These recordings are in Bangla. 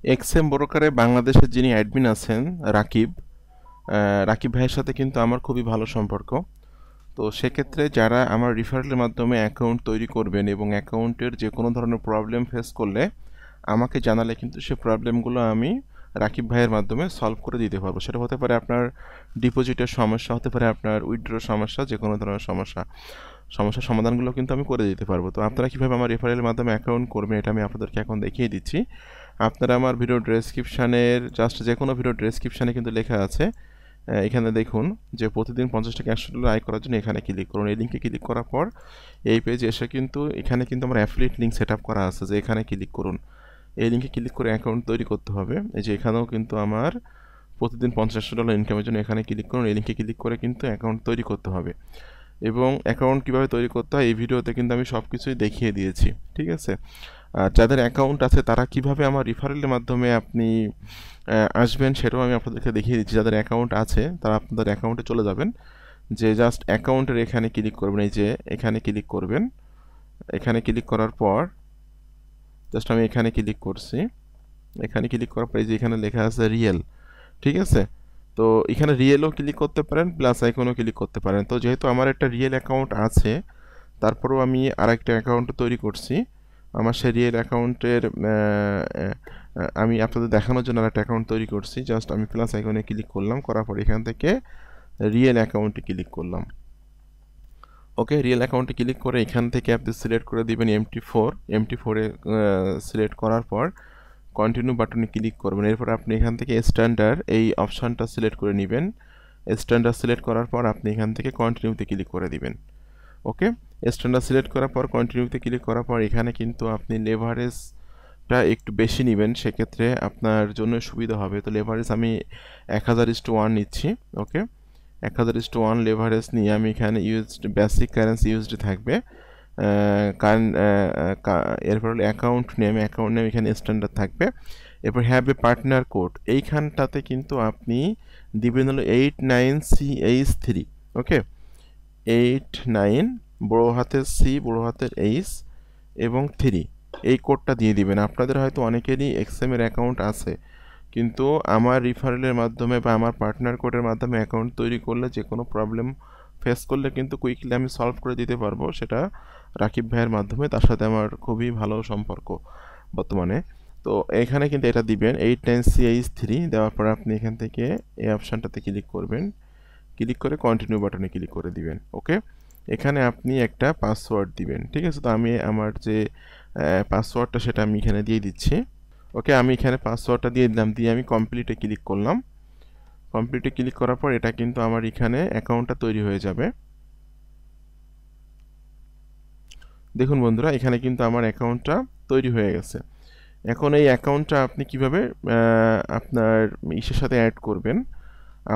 এক্সএম ব্রোকারে বাংলাদেশের যিনি অ্যাডমিন আছেন রাকিব, রাকিব ভাইয়ের সাথে কিন্তু আমার খুবই ভালো সম্পর্ক। তো সেক্ষেত্রে যারা আমার রিফারেলের মাধ্যমে অ্যাকাউন্ট তৈরি করবেন এবং অ্যাকাউন্টের যে কোনো ধরনের প্রবলেম ফেস করলে আমাকে জানালে কিন্তু সে প্রবলেমগুলো আমি রাকিব ভাইয়ের মাধ্যমে সলভ করে দিতে পারবো। সেটা হতে পারে আপনার ডিপোজিটের সমস্যা, হতে পারে আপনার উইথড্রর সমস্যা, যে কোনো ধরনের সমস্যার সমাধানগুলো কিন্তু আমি করে দিতে পারবো। তো আপনারা কীভাবে আমার রেফারেলের মাধ্যমে অ্যাকাউন্ট করবেন এটা আমি আপনাদেরকে এখন দেখিয়ে দিচ্ছি। আপনারা আমার ভিডিও ডেসক্রিপশানের যে কোনো ভিডিও ডেসক্রিপশানে কিন্তু লেখা আছে, এখানে দেখুন যে প্রতিদিন 50 টাকা $100 আয় করার জন্য এখানে ক্লিক করুন। এই লিঙ্কে ক্লিক করার পর এই পেজে এসে কিন্তু এখানে কিন্তু আমার অ্যাফিলিয়েট লিঙ্ক সেট আপ করা আছে, যে এখানে ক্লিক করুন। এই লিঙ্কে ক্লিক করে অ্যাকাউন্ট তৈরি করতে হবে। এই যে এখানেও কিন্তু আমার প্রতিদিন $50 ইনকামের জন্য এখানে ক্লিক করুন। এই লিঙ্কে ক্লিক করে কিন্তু অ্যাকাউন্ট তৈরি করতে হবে, এবং অ্যাকাউন্ট কীভাবে তৈরি করতে হয় এই ভিডিওতে কিন্তু আমি সব কিছুই দেখিয়ে দিয়েছি, ঠিক আছে। আর যাদের অ্যাকাউন্ট আছে তারা কিভাবে আমার রিফারেলের মাধ্যমে আপনি আসবেন সেটাও আমি আপনাদেরকে দেখিয়ে দিচ্ছি। যাদের অ্যাকাউন্ট আছে তারা আপনাদের অ্যাকাউন্টে চলে যাবেন, যে জাস্ট অ্যাকাউন্টের এখানে ক্লিক করবেন। এই যে এখানে ক্লিক করবেন, এখানে ক্লিক করার পর জাস্ট আমি এখানে ক্লিক করছি। এখানে ক্লিক করার পর এই যে এখানে লেখা আছে রিয়েল, ঠিক আছে। তো এখানে রিয়েলও ক্লিক করতে পারেন, প্লাস আইকনও ক্লিক করতে পারেন। তো যেহেতু আমার একটা রিয়েল অ্যাকাউন্ট আছে, তারপরেও আমি আরেকটা অ্যাকাউন্ট তৈরি করছি। আমার সেই রিয়েল অ্যাকাউন্টের আমি আপনাদের দেখানোর জন্য আরেকটা অ্যাকাউন্ট তৈরি করছি। জাস্ট আমি প্লাস আইকনে ক্লিক করলাম, করার পর এখান থেকে রিয়েল অ্যাকাউন্টে ক্লিক করলাম। ওকে, রিয়েল অ্যাকাউন্টে ক্লিক করে এখান থেকে আপনি সিলেক্ট করে দিবেন MT4 সিলেক্ট করার পর কন্টিনিউ বাটনে ক্লিক করবেন। এরপর আপনি এখান থেকে স্ট্যান্ডার্ড এই অপশানটা সিলেক্ট করে নেবেন। স্ট্যান্ডার্ড সিলেক্ট করার পর আপনি এখান থেকে কন্টিনিউতে ক্লিক করে দিবেন। ওকে, স্ট্যান্ডার্ড সিলেক্ট করার পর কন্টিনিউতে ক্লিক করার পর এখানে কিন্তু আপনি লেভারেজটা একটু বেশি নেবেন, সেক্ষেত্রে আপনার জন্য সুবিধা হবে। তো লেভারেজ আমি 1000:1 নিচ্ছি। ওকে, 1000:1 লেভারেজ নিয়ে আমি এখানে বেসিক কারেন্সি ইউজড থাকবে। এরপর হলো অ্যাকাউন্ট নেম এখানে স্ট্যান্ডার্ড থাকবে। এরপর হ্যাভ এ পার্টনার কোড, এইখানটাতে কিন্তু আপনি দিবেন হলো 89CH3। ওকে, 89 বড় হাতের সি, বড় হাতের এইচ এবং 3, এই কোডটা দিয়ে দিবেন। আপনাদের হয়তো অনেকেরই এক্সএমের অ্যাকাউন্ট আছে, কিন্তু আমার রিফারেলের মাধ্যমে বা আমার পার্টনার কোডের মাধ্যমে অ্যাকাউন্ট তৈরি করলে যে কোনো প্রবলেম ফেস করলে কিন্তু কুইকলি আমি সলভ করে দিতে পারবো, সেটা রাকিব ভাইয়ের মাধ্যমে। তার সাথে আমার খুবই ভালো সম্পর্ক বর্তমানে। তো এখানে কিন্তু এটা দিবেন 89CH3, দেওয়ার পর আপনি এখান থেকে এই অপশানটাতে ক্লিক করবেন। ক্লিক করে কন্টিনিউ বাটনে ক্লিক করে দিবেন। ওকে, এখানে আপনি একটা পাসওয়ার্ড দিবেন, ঠিক আছে। তো আমি আমার যে পাসওয়ার্ডটা সেটা আমি এখানে দিয়ে দিচ্ছি। ওকে, আমি এখানে পাসওয়ার্ডটা দিয়ে দিলাম, দিয়ে আমি কমপ্লিটে ক্লিক করলাম। কমপ্লিটে ক্লিক করার পর এটা কিন্তু আমার এখানে অ্যাকাউন্টটা তৈরি হয়ে যাবে। দেখুন বন্ধুরা, এখানে কিন্তু আমার অ্যাকাউন্টটা তৈরি হয়ে গেছে। এখন এই অ্যাকাউন্টটা আপনি কিভাবে আপনার ইসের সাথে অ্যাড করবেন,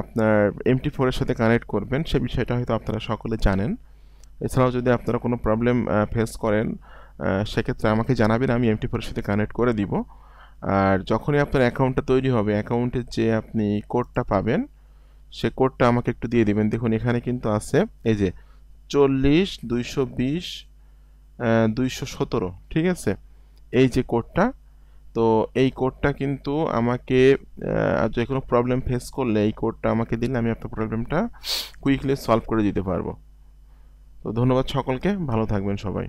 আপনার MT4 এর সাথে কানেক্ট করবেন, সে বিষয়টা হয়তো আপনারা সকলে জানেন। এছাড়াও যদি আপনারা কোনো প্রবলেম ফেস করেন সেক্ষেত্রে আমাকে জানাবেন, আমি MT4 এর সাথে কানেক্ট করে দিব। আর যখনই আপনার অ্যাকাউন্টটা তৈরি হবে, অ্যাকাউন্টের যে আপনি কোডটা পাবেন সে কোডটা আমাকে একটু দিয়ে দিবেন। দেখুন এখানে কিন্তু আছে এই যে 40 220 217, ঠিক আছে, এই যে কোডটা। তো এই কোডটা কিন্তু আমাকে যে কোনো প্রবলেম ফেস করলে এই কোডটা আমাকে দিলে আমি আপনার প্রবলেমটা কুইকলি সলভ করে দিতে পারবো। তো ধন্যবাদ সকলকে, ভালো থাকবেন সবাই।